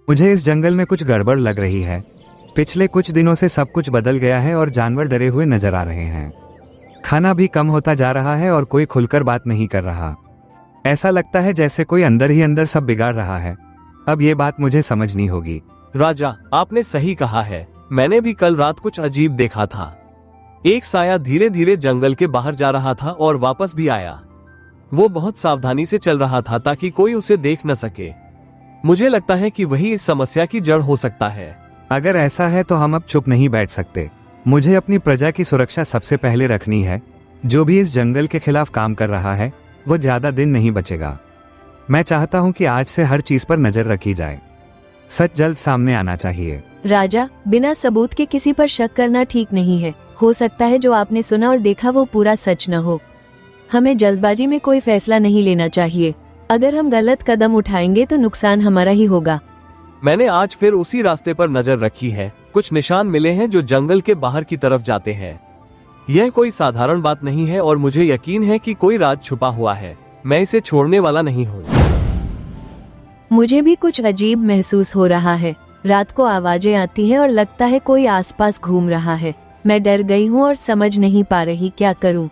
मुझे इस जंगल में कुछ गड़बड़ लग रही है। पिछले कुछ दिनों से सब कुछ बदल गया है और जानवर डरे हुए नजर आ रहे हैं। खाना भी कम होता जा रहा है और कोई खुलकर बात नहीं कर रहा। ऐसा लगता है जैसे कोई अंदर ही अंदर सब बिगाड़ रहा है। अब ये बात मुझे समझनी होगी। राजा, आपने सही कहा है। मैंने भी कल रात कुछ अजीब देखा था। एक साया धीरे धीरे जंगल के बाहर जा रहा था और वापस भी आया। वो बहुत सावधानी से चल रहा था ताकि कोई उसे देख न सके। मुझे लगता है कि वही इस समस्या की जड़ हो सकता है। अगर ऐसा है तो हम अब चुप नहीं बैठ सकते। मुझे अपनी प्रजा की सुरक्षा सबसे पहले रखनी है। जो भी इस जंगल के खिलाफ काम कर रहा है वो ज्यादा दिन नहीं बचेगा। मैं चाहता हूँ कि आज से हर चीज पर नजर रखी जाए। सच जल्द सामने आना चाहिए। राजा, बिना सबूत के किसी पर शक करना ठीक नहीं है। हो सकता है जो आपने सुना और देखा वो पूरा सच न हो। हमें जल्दबाजी में कोई फैसला नहीं लेना चाहिए। अगर हम गलत कदम उठाएंगे तो नुकसान हमारा ही होगा। मैंने आज फिर उसी रास्ते पर नजर रखी है। कुछ निशान मिले हैं जो जंगल के बाहर की तरफ जाते हैं। यह कोई साधारण बात नहीं है और मुझे यकीन है कि कोई राज छुपा हुआ है। मैं इसे छोड़ने वाला नहीं हूँ। मुझे भी कुछ अजीब महसूस हो रहा है। रात को आवाजें आती हैं और लगता है कोई आसपास घूम रहा है। मैं डर गई हूँ और समझ नहीं पा रही क्या करूँ।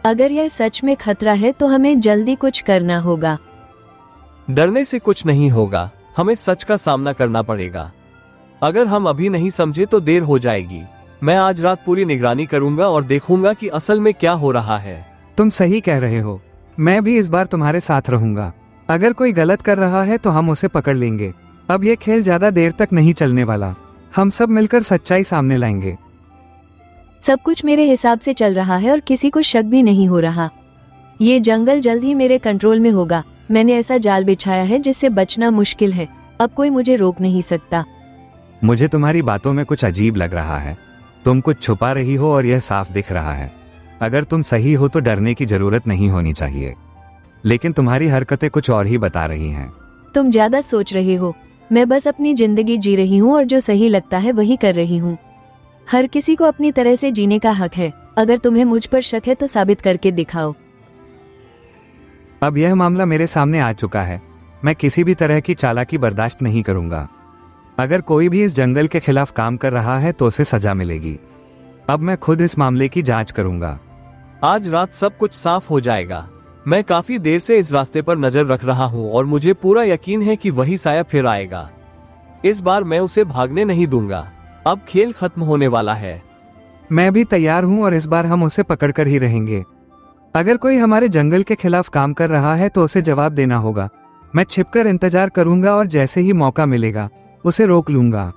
अगर यह सच में खतरा है तो हमें जल्दी कुछ करना होगा। डरने से कुछ नहीं होगा। हमें सच का सामना करना पड़ेगा। अगर हम अभी नहीं समझे तो देर हो जाएगी। मैं आज रात पूरी निगरानी करूंगा और देखूंगा कि असल में क्या हो रहा है। तुम सही कह रहे हो। मैं भी इस बार तुम्हारे साथ रहूंगा। अगर कोई गलत कर रहा है तो हम उसे पकड़ लेंगे। अब ये खेल ज्यादा देर तक नहीं चलने वाला। हम सब मिलकर सच्चाई सामने लाएंगे। सब कुछ मेरे हिसाब से चल रहा है और किसी को शक भी नहीं हो रहा। ये जंगल जल्द ही मेरे कंट्रोल में होगा। मैंने ऐसा जाल बिछाया है जिससे बचना मुश्किल है। अब कोई मुझे रोक नहीं सकता। मुझे तुम्हारी बातों में कुछ अजीब लग रहा है। तुम कुछ छुपा रही हो और यह साफ दिख रहा है। अगर तुम सही हो तो डरने की जरूरत नहीं होनी चाहिए, लेकिन तुम्हारी हरकतें कुछ और ही बता रही हैं। तुम ज्यादा सोच रहे हो। मैं बस अपनी जिंदगी जी रही हूँ और जो सही लगता है वही कर रही हूँ। हर किसी को अपनी तरह से जीने का हक है। अगर तुम्हें मुझ पर शक है तो साबित करके दिखाओ। अब यह मामला मेरे सामने आ चुका है। मैं किसी भी तरह की चालाकी बर्दाश्त नहीं करूंगा। अगर कोई भी इस जंगल के खिलाफ काम कर रहा है तो उसे सजा मिलेगी। अब मैं खुद इस मामले की जांच करूंगा। आज रात सब कुछ साफ हो जाएगा। मैं काफी देर से इस रास्ते पर नजर रख रहा हूँ और मुझे पूरा यकीन है कि वही साया फिर आएगा। इस बार मैं उसे भागने नहीं दूंगा। अब खेल खत्म होने वाला है। मैं भी तैयार हूँ और इस बार हम उसे पकड़कर ही रहेंगे। अगर कोई हमारे जंगल के खिलाफ काम कर रहा है तो उसे जवाब देना होगा। मैं छिपकर इंतजार करूंगा और जैसे ही मौका मिलेगा उसे रोक लूंगा।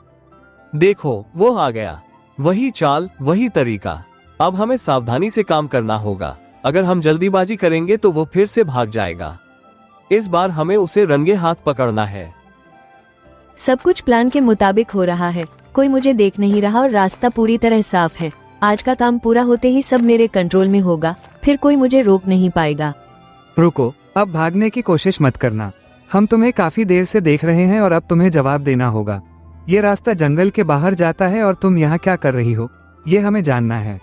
देखो, वो आ गया। वही चाल, वही तरीका। अब हमें सावधानी से काम करना होगा। अगर हम जल्दीबाजी करेंगे तो वो फिर से भाग जाएगा। इस बार हमें उसे रंगे हाथ पकड़ना है। सब कुछ प्लान के मुताबिक हो रहा है। कोई मुझे देख नहीं रहा और रास्ता पूरी तरह साफ है। आज का काम पूरा होते ही सब मेरे कंट्रोल में होगा। फिर कोई मुझे रोक नहीं पाएगा। रुको, अब भागने की कोशिश मत करना। हम तुम्हें काफी देर से देख रहे हैं और अब तुम्हें जवाब देना होगा। ये रास्ता जंगल के बाहर जाता है और तुम यहाँ क्या कर रही हो ये हमें जानना है।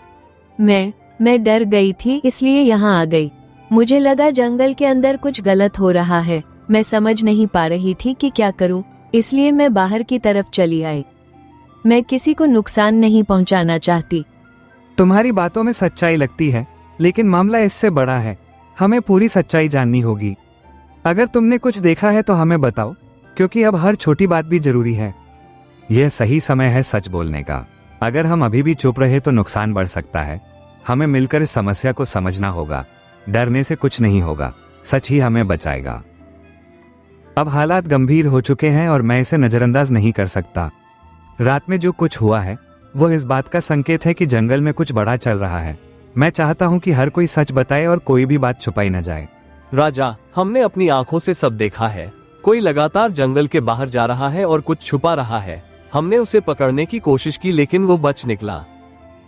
मैं डर गई थी इसलिए यहाँ आ गई। मुझे लगा जंगल के अंदर कुछ गलत हो रहा है। मैं समझ नहीं पा रही थी कि क्या करूँ, इसलिए मैं बाहर की तरफ चली आई। मैं किसी को नुकसान नहीं पहुँचाना चाहती। तुम्हारी बातों में सच्चाई लगती है, लेकिन मामला इससे बड़ा है। हमें पूरी सच्चाई जाननी होगी। अगर तुमने कुछ देखा है तो हमें बताओ, क्योंकि अब हर छोटी बात भी जरूरी है। यह सही समय है सच बोलने का। अगर हम अभी भी चुप रहे तो नुकसान बढ़ सकता है। हमें मिलकर इस समस्या को समझना होगा। डरने से कुछ नहीं होगा। सच ही हमें बचाएगा। अब हालात गंभीर हो चुके हैं और मैं इसे नजरअंदाज नहीं कर सकता। रात में जो कुछ हुआ है वो इस बात का संकेत है कि जंगल में कुछ बड़ा चल रहा है। मैं चाहता हूँ कि हर कोई सच बताए और कोई भी बात छुपाई न जाए। राजा, हमने अपनी आंखों से सब देखा है। कोई लगातार जंगल के बाहर जा रहा है और कुछ छुपा रहा है। हमने उसे पकड़ने की कोशिश की लेकिन वो बच निकला।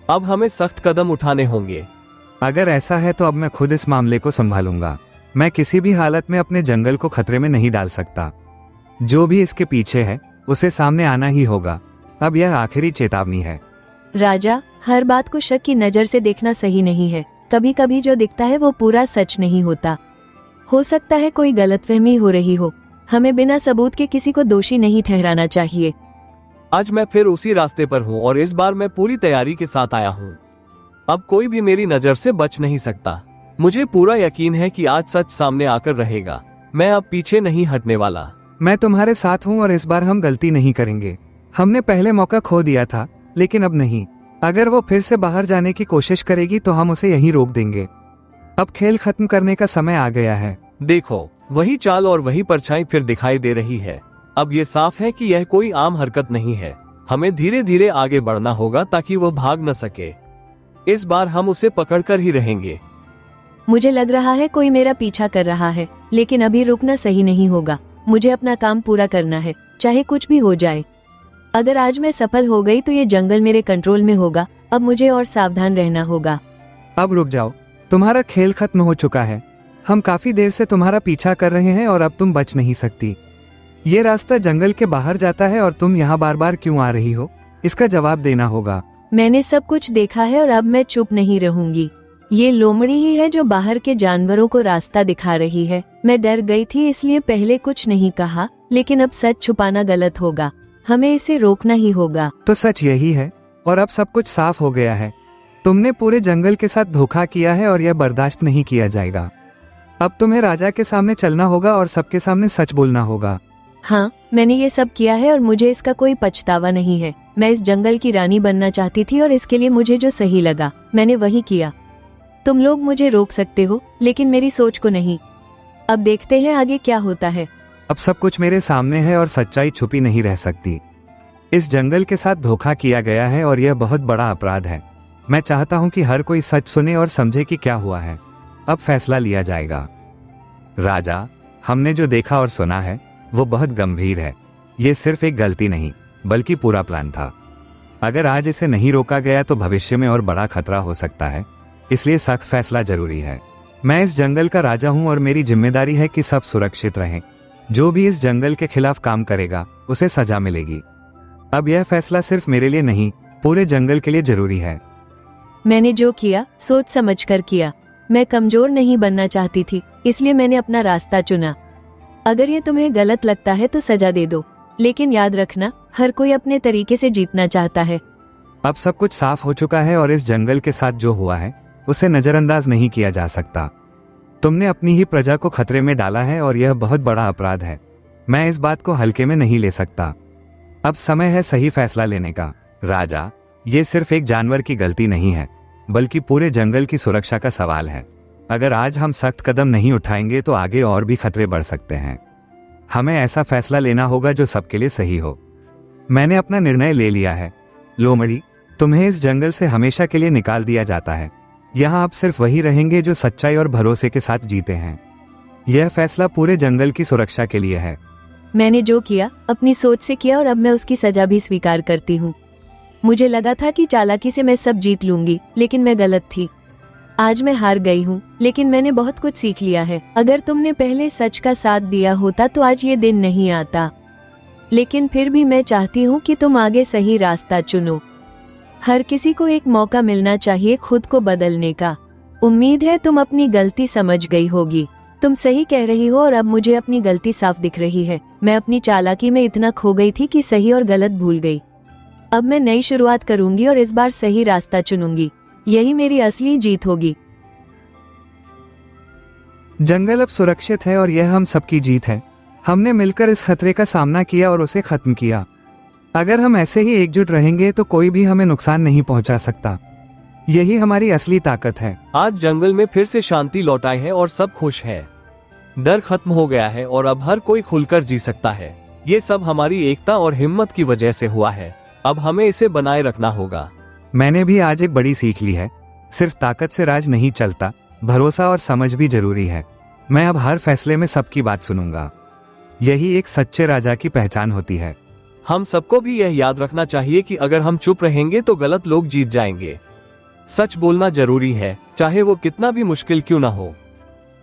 अब हमें सख्त कदम उठाने होंगे। अगर ऐसा है तो अब मैं खुद इस मामले को संभालूंगा। मैं किसी भी हालत में अपने जंगल को खतरे में नहीं डाल सकता। जो भी इसके पीछे है उसे सामने आना ही होगा। अब यह आखिरी चेतावनी है। राजा, हर बात को शक की नजर से देखना सही नहीं है। कभी कभी जो दिखता है वो पूरा सच नहीं होता। हो सकता है कोई गलतफहमी हो रही हो। हमें बिना सबूत के किसी को दोषी नहीं ठहराना चाहिए। आज मैं फिर उसी रास्ते पर हूँ और इस बार मैं पूरी तैयारी के साथ आया हूँ। अब कोई भी मेरी नजर से बच नहीं सकता। मुझे पूरा यकीन है कि आज सच सामने आकर रहेगा। मैं अब पीछे नहीं हटने वाला। मैं तुम्हारे साथ हूँ और इस बार हम गलती नहीं करेंगे। हमने पहले मौका खो दिया था, लेकिन अब नहीं। अगर वो फिर से बाहर जाने की कोशिश करेगी तो हम उसे यहीं रोक देंगे। अब खेल खत्म करने का समय आ गया है। देखो, वही चाल और वही परछाई फिर दिखाई दे रही है। अब ये साफ है कि यह कोई आम हरकत नहीं है। हमें धीरे धीरे आगे बढ़ना होगा ताकि वो भाग न सके। इस बार हम उसे पकड़कर ही रहेंगे। मुझे लग रहा है कोई मेरा पीछा कर रहा है, लेकिन अभी रुकना सही नहीं होगा। मुझे अपना काम पूरा करना है, चाहे कुछ भी हो जाए। अगर आज मैं सफल हो गई तो ये जंगल मेरे कंट्रोल में होगा। अब मुझे और सावधान रहना होगा। अब रुक जाओ, तुम्हारा खेल खत्म हो चुका है। हम काफी देर से तुम्हारा पीछा कर रहे हैं और अब तुम बच नहीं सकती। ये रास्ता जंगल के बाहर जाता है और तुम यहाँ बार बार क्यों आ रही हो, इसका जवाब देना होगा। मैंने सब कुछ देखा है और अब मैं चुप नहीं रहूंगी। ये लोमड़ी ही है जो बाहर के जानवरों को रास्ता दिखा रही है। मैं डर गई थी इसलिए पहले कुछ नहीं कहा, लेकिन अब सच छुपाना गलत होगा। हमें इसे रोकना ही होगा। तो सच यही है और अब सब कुछ साफ हो गया है। तुमने पूरे जंगल के साथ धोखा किया है और यह बर्दाश्त नहीं किया जाएगा। अब तुम्हें राजा के सामने चलना होगा और सबके सामने सच बोलना होगा। हाँ, मैंने ये सब किया है और मुझे इसका कोई पछतावा नहीं है। मैं इस जंगल की रानी बनना चाहती थी और इसके लिए मुझे जो सही लगा मैंने वही किया। तुम लोग मुझे रोक सकते हो, लेकिन मेरी सोच को नहीं। अब देखते हैं आगे क्या होता है। अब सब कुछ मेरे सामने है और सच्चाई छुपी नहीं रह सकती। इस जंगल के साथ धोखा किया गया है और यह बहुत बड़ा अपराध है। मैं चाहता हूं कि हर कोई सच सुने और समझे कि क्या हुआ है। अब फैसला लिया जाएगा। राजा, हमने जो देखा और सुना है वो बहुत गंभीर है। ये सिर्फ एक गलती नहीं बल्कि पूरा प्लान था। अगर आज इसे नहीं रोका गया तो भविष्य में और बड़ा खतरा हो सकता है, इसलिए सख्त फैसला जरूरी है। मैं इस जंगल का राजा हूं और मेरी जिम्मेदारी है कि सब सुरक्षित रहें। जो भी इस जंगल के खिलाफ काम करेगा उसे सजा मिलेगी। अब यह फैसला सिर्फ मेरे लिए नहीं, पूरे जंगल के लिए जरूरी है। मैंने जो किया सोच समझ कर किया। मैं कमजोर नहीं बनना चाहती थी, इसलिए मैंने अपना रास्ता चुना। अगर ये तुम्हें गलत लगता है तो सजा दे दो, लेकिन याद रखना हर कोई अपने तरीके से जीतना चाहता है। अब सब कुछ साफ हो चुका है और इस जंगल के साथ जो हुआ है उसे नजरअंदाज नहीं किया जा सकता। तुमने अपनी ही प्रजा को खतरे में डाला है और यह बहुत बड़ा अपराध है। मैं इस बात को हल्के में नहीं ले सकता। अब समय है सही फैसला लेने का। राजा, ये सिर्फ एक जानवर की गलती नहीं है बल्कि पूरे जंगल की सुरक्षा का सवाल है। अगर आज हम सख्त कदम नहीं उठाएंगे तो आगे और भी खतरे बढ़ सकते हैं। हमें ऐसा फैसला लेना होगा जो सबके लिए सही हो। मैंने अपना निर्णय ले लिया है। लोमड़ी, तुम्हें इस जंगल से हमेशा के लिए निकाल दिया जाता है। यहाँ आप सिर्फ वही रहेंगे जो सच्चाई और भरोसे के साथ जीते हैं। यह फैसला पूरे जंगल की सुरक्षा के लिए है। मैंने जो किया अपनी सोच से किया और अब मैं उसकी सजा भी स्वीकार करती हूँ। मुझे लगा था कि चालाकी से मैं सब जीत लूंगी, लेकिन मैं गलत थी। आज मैं हार गई हूँ, लेकिन मैंने बहुत कुछ सीख लिया है। अगर तुमने पहले सच का साथ दिया होता तो आज ये दिन नहीं आता। लेकिन फिर भी मैं चाहती हूँ कि तुम आगे सही रास्ता चुनो। हर किसी को एक मौका मिलना चाहिए खुद को बदलने का। उम्मीद है तुम अपनी गलती समझ गई होगी। तुम सही कह रही हो और अब मुझे अपनी गलती साफ दिख रही है। मैं अपनी चालाकी में इतना खो गई थी कि सही और गलत भूल गई। अब मैं नई शुरुआत करूंगी और इस बार सही रास्ता चुनूंगी। यही मेरी असली जीत होगी। जंगल अब सुरक्षित है और यह हम सबकी जीत है। हमने मिलकर इस खतरे का सामना किया और उसे खत्म किया। अगर हम ऐसे ही एकजुट रहेंगे तो कोई भी हमें नुकसान नहीं पहुंचा सकता। यही हमारी असली ताकत है। आज जंगल में फिर से शांति लौट आई है और सब खुश है। डर खत्म हो गया है और अब हर कोई खुलकर जी सकता है। ये सब हमारी एकता और हिम्मत की वजह से हुआ है। अब हमें इसे बनाए रखना होगा। मैंने भी आज एक बड़ी सीख ली है। सिर्फ ताकत से राज नहीं चलता, भरोसा और समझ भी जरूरी है। मैं अब हर फैसले में सबकी बात सुनूंगा। यही एक सच्चे राजा की पहचान होती है। हम सबको भी यह याद रखना चाहिए कि अगर हम चुप रहेंगे तो गलत लोग जीत जाएंगे। सच बोलना जरूरी है, चाहे वो कितना भी मुश्किल क्यों ना हो।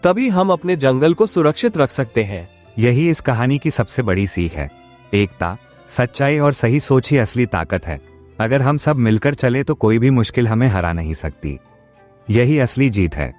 तभी हम अपने जंगल को सुरक्षित रख सकते हैं। यही इस कहानी की सबसे बड़ी सीख है। एकता, सच्चाई और सही सोच ही असली ताकत है। अगर हम सब मिलकर चले तो कोई भी मुश्किल हमें हरा नहीं सकती। यही असली जीत है।